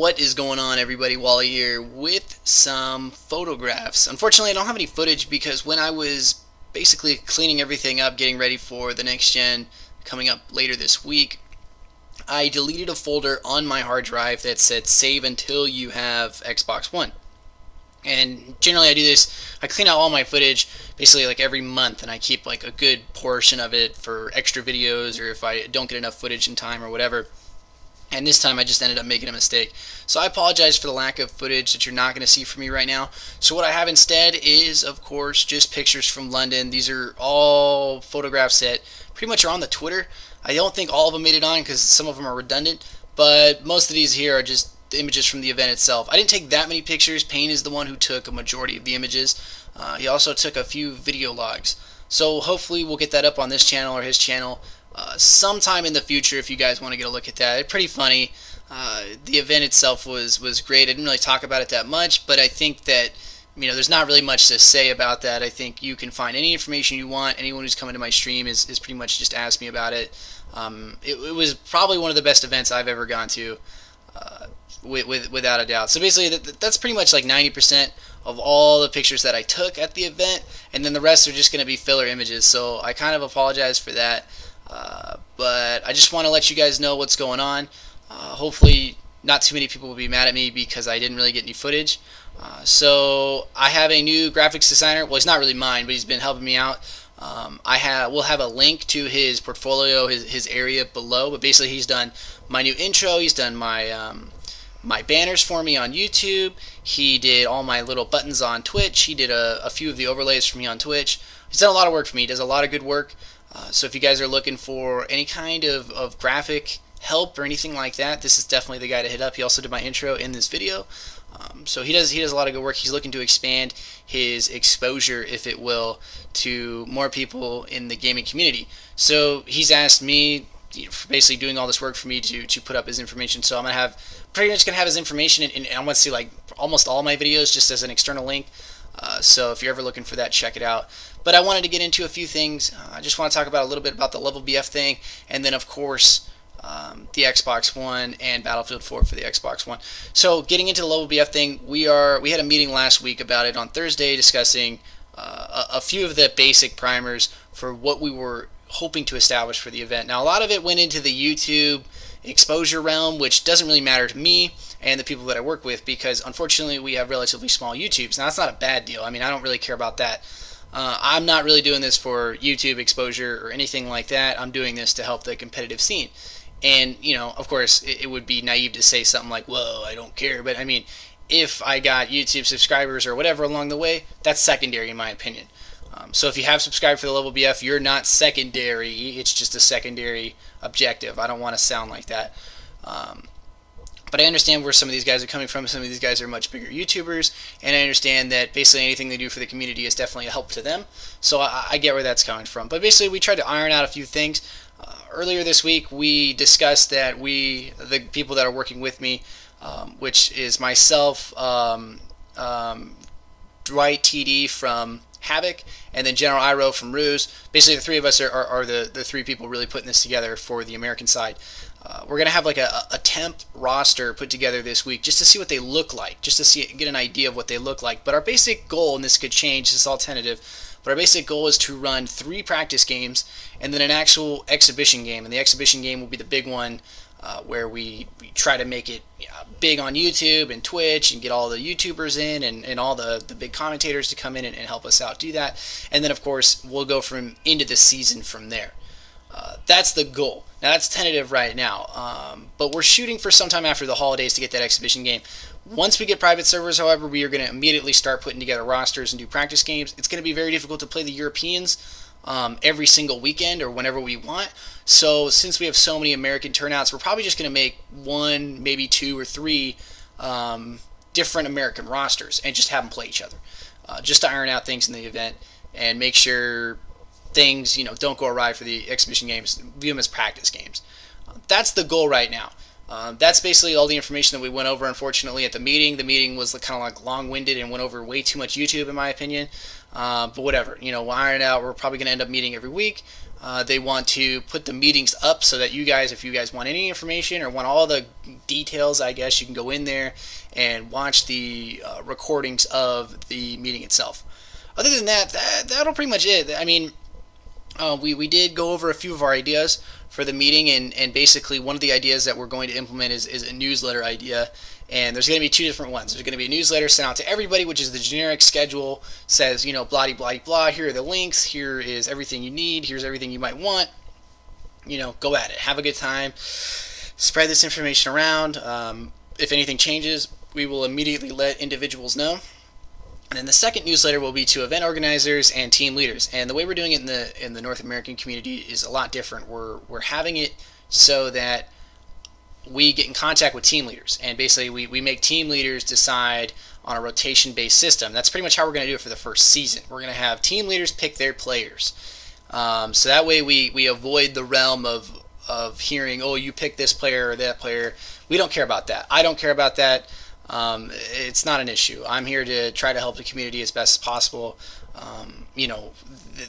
What is going on, everybody? Wally here with some photographs. Unfortunately, I don't have any footage because when I was basically cleaning everything up, getting ready for the next gen coming up later this week, I deleted a folder on my hard drive that said save until you have Xbox One. And generally I do this, I clean out all my footage basically like every month, and I keep like a good portion of it for extra videos or if I don't get enough footage in time or whatever. And this time I just ended up making a mistake. So I apologize for the lack of footage that you're not going to see from me right now. So what I have instead is, of course, just pictures from London. These are all photographs that pretty much are on the Twitter. I don't think all of them made it on because some of them are redundant, but most of these here are just the images from the event itself. I didn't take that many pictures. Payne is the one who took a majority of the images. He also took a few video logs. So hopefully we'll get that up on this channel or his channel sometime in the future if you guys want to get a look at that. It's pretty funny. The event itself was great. I didn't really talk about it that much, but I think that there's not really much to say about that. I think you can find any information you want. Anyone who's coming to my stream is pretty much just asked me about it. It was probably one of the best events I've ever gone to, without a doubt. So basically that's pretty much like 90% of all the pictures that I took at the event, and then the rest are just going to be filler images. So I kind of apologize for that. But I just want to let you guys know what's going on. Hopefully not too many people will be mad at me because I didn't really get any footage. So I have a new graphics designer. Well, he's not really mine, but he's been helping me out. We'll have a link to his portfolio, his area below. But basically, he's done my new intro. He's done my banners for me on YouTube. He did all my little buttons on Twitch. He did a few of the overlays for me on Twitch. He's done a lot of work for me. He does a lot of good work. So if you guys are looking for any kind of graphic help or anything like that, this is definitely the guy to hit up. He also did my intro in this video. So he does a lot of good work. He's looking to expand his exposure, if it will, to more people in the gaming community. So he's asked me, for basically doing all this work for me to put up his information. So I'm pretty much gonna have his information, and I want to see like almost all my videos just as an external link. So if you're ever looking for that, check it out. But I wanted to get into a few things. I just want to talk about a little bit about the Level BF thing, and then of course the Xbox One and Battlefield 4 for the Xbox One. So getting into the Level BF thing, we had a meeting last week about it on Thursday, discussing a few of the basic primers for what we were hoping to establish for the event. Now a lot of it went into the YouTube exposure realm, which doesn't really matter to me and the people that I work with, because unfortunately we have relatively small YouTubes. Now that's not a bad deal. I mean, I don't really care about that. I'm not really doing this for YouTube exposure or anything like that. I'm doing this to help the competitive scene. And, of course, it would be naive to say something like, whoa, I don't care. But, I mean, if I got YouTube subscribers or whatever along the way, that's secondary in my opinion. So if you have subscribed for the Level BF, you're not secondary. It's just a secondary objective. I don't want to sound like that. But I understand where some of these guys are coming from. Some of these guys are much bigger YouTubers, and I understand that basically anything they do for the community is definitely a help to them. So I get where that's coming from. But basically, we tried to iron out a few things. Earlier this week, we discussed that the people that are working with me, which is myself, Dwight TD from Havoc, and then General Iro from Ruse. Basically, the three of us are the three people really putting this together for the American side. We're going to have like a temp roster put together this week just to see what they look like, just to get an idea of what they look like. But our basic goal, and this could change, this is all tentative, but our basic goal is to run 3 practice games and then an actual exhibition game. And the exhibition game will be the big one where we try to make it big on YouTube and Twitch and get all the YouTubers in and all the big commentators to come in and help us out do that. And then, of course, we'll go into the season from there. That's the goal. Now, that's tentative right now, but we're shooting for sometime after the holidays to get that exhibition game. Once we get private servers, however, we are going to immediately start putting together rosters and do practice games. It's going to be very difficult to play the Europeans every single weekend or whenever we want. So since we have so many American turnouts, we're probably just going to make 1, maybe 2 or 3 different American rosters and just have them play each other, just to iron out things in the event and make sure things don't go awry for the exhibition games. View them as practice games. That's the goal right now. That's basically all the information that we went over, unfortunately, at the meeting. The meeting was kind of like long-winded and went over way too much YouTube, in my opinion. But whatever, we'll iron it out. We're probably going to end up meeting every week. They want to put the meetings up so that you guys, if you guys want any information or want all the details, I guess you can go in there and watch the recordings of the meeting itself. Other than that'll pretty much it. I mean, we did go over a few of our ideas for the meeting, and basically one of the ideas that we're going to implement is a newsletter idea. And there's going to be two different ones. There's going to be a newsletter sent out to everybody, which is the generic schedule, says, blah, blah, blah, here are the links, here is everything you need, here's everything you might want. Go at it. Have a good time. Spread this information around. If anything changes, we will immediately let individuals know. And then the second newsletter will be to event organizers and team leaders. And the way we're doing it in the North American community is a lot different. We're having it so that we get in contact with team leaders, and basically we make team leaders decide on a rotation-based system. That's pretty much how we're going to do it for the first season. We're going to have team leaders pick their players. So that way we avoid the realm of hearing, oh, you pick this player or that player. We don't care about that. I don't care about that. It's not an issue. I'm here to try to help the community as best as possible.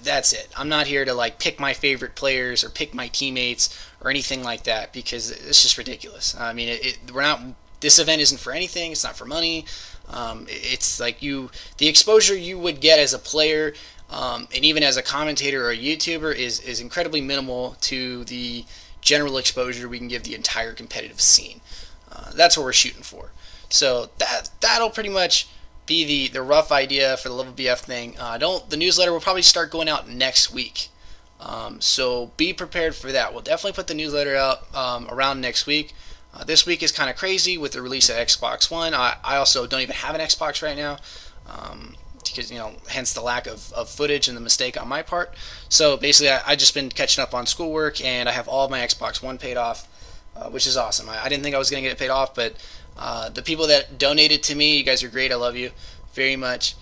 That's it. I'm not here to pick my favorite players or pick my teammates or anything like that, because it's just ridiculous. I mean, we're not. This event isn't for anything. It's not for money. It's like the exposure you would get as a player, and even as a commentator or a YouTuber is incredibly minimal to the general exposure we can give the entire competitive scene. That's what we're shooting for. So that'll pretty much be the rough idea for the Level BF thing. The newsletter will probably start going out next week. So be prepared for that. We'll definitely put the newsletter out around next week. This week is kind of crazy with the release of Xbox One. I also don't even have an Xbox right now, because hence the lack of footage and the mistake on my part. So basically, I just been catching up on schoolwork, and I have all of my Xbox One paid off, which is awesome. I didn't think I was going to get it paid off, but the people that donated to me, you guys are great. I love you very much.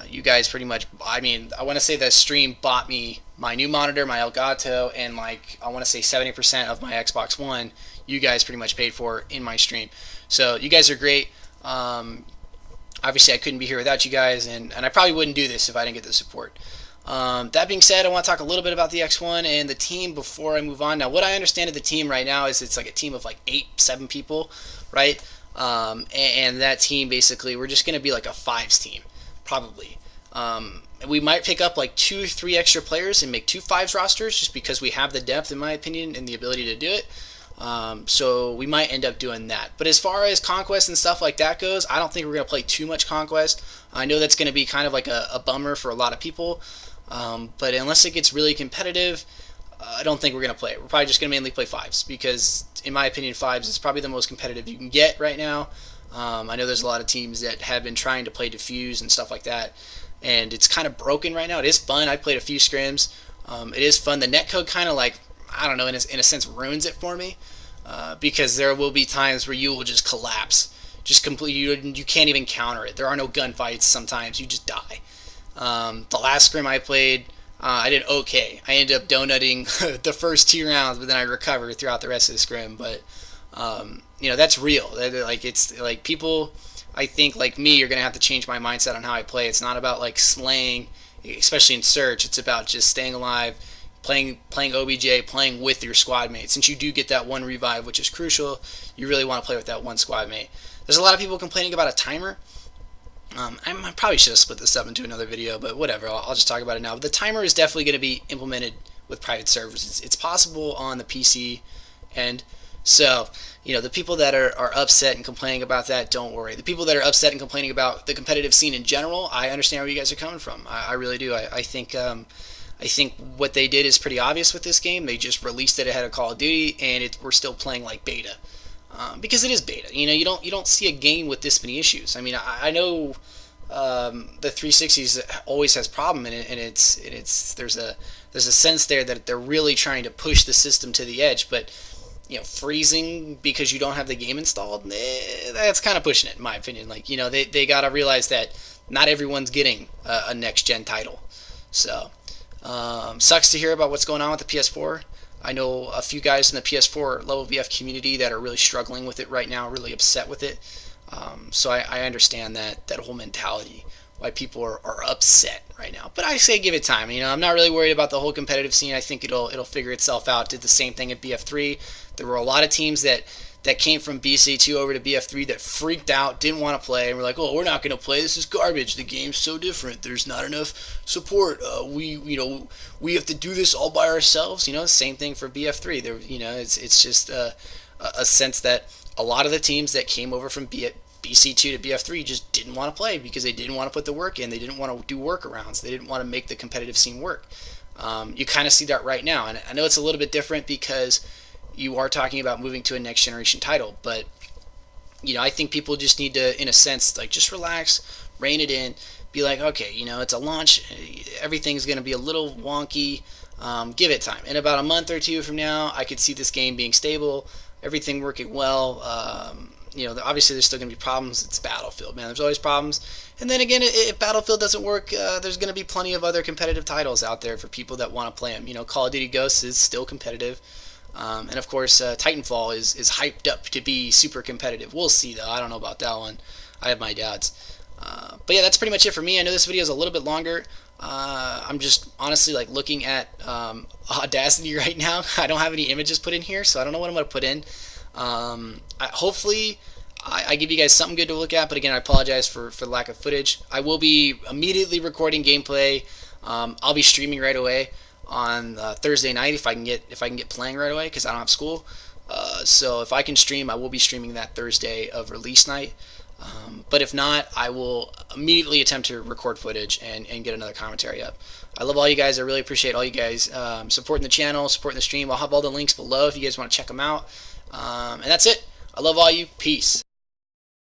You guys pretty much, I want to say that stream bought me my new monitor, my Elgato, and I want to say 70% of my Xbox One, you guys pretty much paid for in my stream. So you guys are great. Obviously, I couldn't be here without you guys, and I probably wouldn't do this if I didn't get the support. That being said, I want to talk a little bit about the X1 and the team before I move on. Now, what I understand of the team right now is it's like a team of 7 people, right? And that team, basically, we're just going to be like a 5s team, probably. We might pick up 2-3 extra players and make 2 5s rosters, just because we have the depth, in my opinion, and the ability to do it. So we might end up doing that. But as far as Conquest and stuff like that goes, I don't think we're going to play too much Conquest. I know that's going to be kind of like a bummer for a lot of people. But unless it gets really competitive, I don't think we're going to play it. We're probably just going to mainly play 5s, because in my opinion, 5s is probably the most competitive you can get right now. I know there's a lot of teams that have been trying to play Diffuse and stuff like that, and it's kind of broken right now. It is fun. I played a few scrims. It is fun. The netcode kind of I don't know, in a sense ruins it for me, because there will be times where you will just collapse, just completely. You can't even counter it. There are no gunfights. Sometimes you just die. The last scrim I played, I did okay. I ended up donutting the first 2 rounds, but then I recovered throughout the rest of the scrim. But that's real. It's people, I think, like me, are gonna have to change my mindset on how I play. It's not about slaying, especially in Search. It's about just staying alive, playing OBJ, playing with your squad mate. Since you do get that one revive, which is crucial, you really want to play with that one squad mate. There's a lot of people complaining about a timer. I probably should have split this up into another video, but whatever, I'll just talk about it now. But the timer is definitely going to be implemented with private servers. It's possible on the PC, and so the people that are upset and complaining about that, don't worry. The people that are upset and complaining about the competitive scene in general, I understand where you guys are coming from. I really do. I think what they did is pretty obvious with this game. They just released it ahead of Call of Duty, and we're still playing beta. Because it is beta. You don't see a game with this many issues. I know the 360s always has problem in it, and there's a sense there that they're really trying to push the system to the edge. But freezing because you don't have the game installed, that's kind of pushing it, in my opinion. They gotta realize that not everyone's getting a next gen title. So sucks to hear about what's going on with the PS4. I know a few guys in the PS4 Level BF community that are really struggling with it right now, really upset with it. So I understand that whole mentality, why people are upset right now. But I say give it time. I'm not really worried about the whole competitive scene. I think it'll figure itself out. Did the same thing at BF3. There were a lot of teams that came from BC2 over to BF3 that freaked out, didn't want to play, and were like, "Oh, we're not going to play. This is garbage. The game's so different. There's not enough support. We have to do this all by ourselves." Same thing for BF3. There, it's just a sense that a lot of the teams that came over from BC2 to BF3 just didn't want to play because they didn't want to put the work in. They didn't want to do workarounds. They didn't want to make the competitive scene work. You kind of see that right now, and I know it's a little bit different because you are talking about moving to a next generation title, but I think people just need to, in a sense, like just relax, rein it in, be like, okay, it's a launch, everything's going to be a little wonky, give it time. In about a month or two from now, I could see this game being stable, everything working well. Obviously there's still going to be problems. It's Battlefield, man. There's always problems. And then again, if Battlefield doesn't work, there's going to be plenty of other competitive titles out there for people that want to play them. Call of Duty Ghosts is still competitive. And of course, Titanfall is hyped up to be super competitive. We'll see, though. I don't know about that one. I have my doubts. But yeah, that's pretty much it for me. I know this video is a little bit longer. I'm just honestly like looking at Audacity right now. I don't have any images put in here, so I don't know what I'm going to put in. Hopefully, I give you guys something good to look at. But again, I apologize for the lack of footage. I will be immediately recording gameplay. I'll be streaming right away on Thursday night if I can get playing right away because I don't have school. So if I can stream, I will be streaming that Thursday of release night. But if not, I will immediately attempt to record footage and get another commentary up. I love all you guys. I really appreciate all you guys supporting the channel, supporting the stream. I'll have all the links below if you guys want to check them out. And that's it. I love all you. Peace.